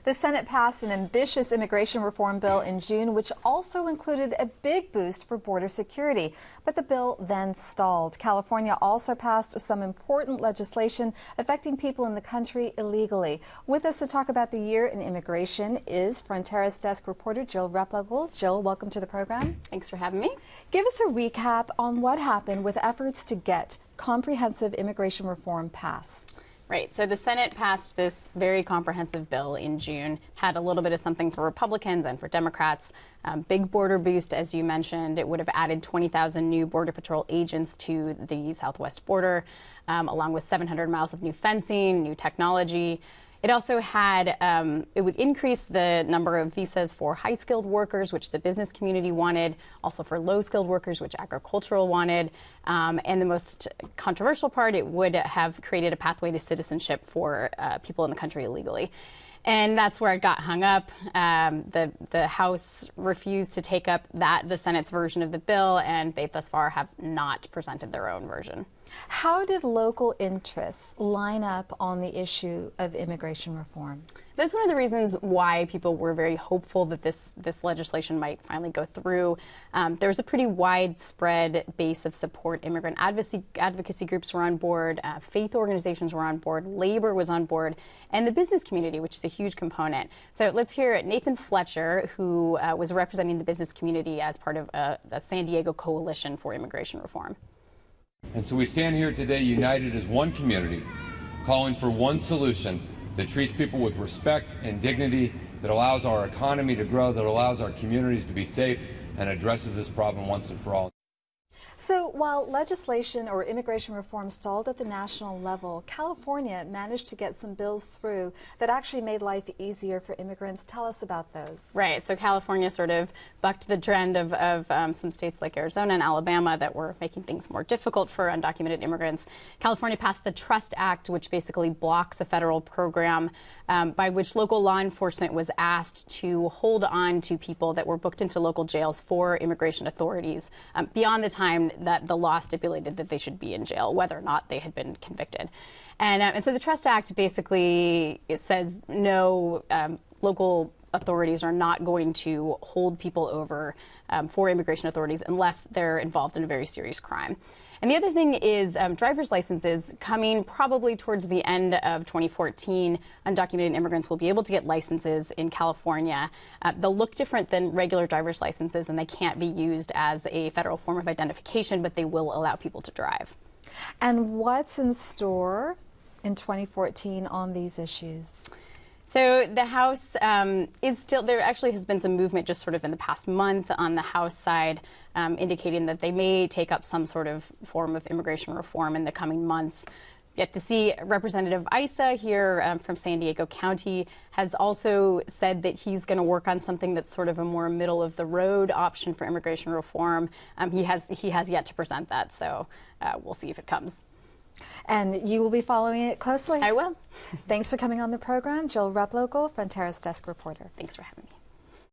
The Senate passed an ambitious immigration reform bill in June, which also included a big boost for border security. But the bill then stalled. California also passed some important legislation affecting people in the country illegally. With us to talk about the year in immigration is Fronteras Desk reporter Jill Replogle. Jill, welcome to the program. Thanks for having me. Give us a recap on what happened with efforts to get comprehensive immigration reform passed. Right, so the Senate passed this very comprehensive bill in June, had a little bit of something for Republicans and for Democrats. Big border boost, as you mentioned. It would have added 20,000 new Border Patrol agents to the southwest border, along with 700 miles of new fencing, new technology. It also had, it would increase the number of visas for high-skilled workers, which the business community wanted, also for low-skilled workers, which agricultural wanted. And the most controversial part, it would have created a pathway to citizenship for people in the country illegally. And that's where it got hung up. The House refused to take up the Senate's version of the bill, and they thus far have not presented their own version. How did local interests line up on the issue of immigration reform? That's one of the reasons why people were very hopeful that this legislation might finally go through. There was a pretty widespread base of support. Immigrant advocacy groups were on board, faith organizations were on board, labor was on board, and the business community, which is a huge component. So let's hear Nathan Fletcher, who was representing the business community as part of a San Diego coalition for immigration reform. And so we stand here today united as one community, calling for one solution that treats people with respect and dignity, that allows our economy to grow, that allows our communities to be safe, and addresses this problem once and for all. So while legislation or immigration reform stalled at the national level, California managed to get some bills through that actually made life easier for immigrants. Tell us about those. Right. So California sort of bucked the trend of some states like Arizona and Alabama that were making things more difficult for undocumented immigrants. California passed the Trust Act, which basically blocks a federal program by which local law enforcement was asked to hold on to people that were booked into local jails for immigration authorities beyond the time that the law stipulated that they should be in jail, whether or not they had been convicted. And so the Trust Act basically, it says no, local authorities are not going to hold people over for immigration authorities unless they're involved in a very serious crime. And the other thing is driver's licenses. Coming probably towards the end of 2014, undocumented immigrants will be able to get licenses in California. They'll look different than regular driver's licenses, and they can't be used as a federal form of identification, but they will allow people to drive. And what's in store in 2014 on these issues? So the House is still, there actually has been some movement just sort of in the past month on the House side, indicating that they may take up some sort of form of immigration reform in the coming months. Yet to see Representative Issa here from San Diego County has also said that he's going to work on something that's sort of a more middle of the road option for immigration reform. He has yet to present that, so we'll see if it comes. And you will be following it closely? I will. Thanks for coming on the program. Jill Replogle, Fronteras Desk reporter. Thanks for having me.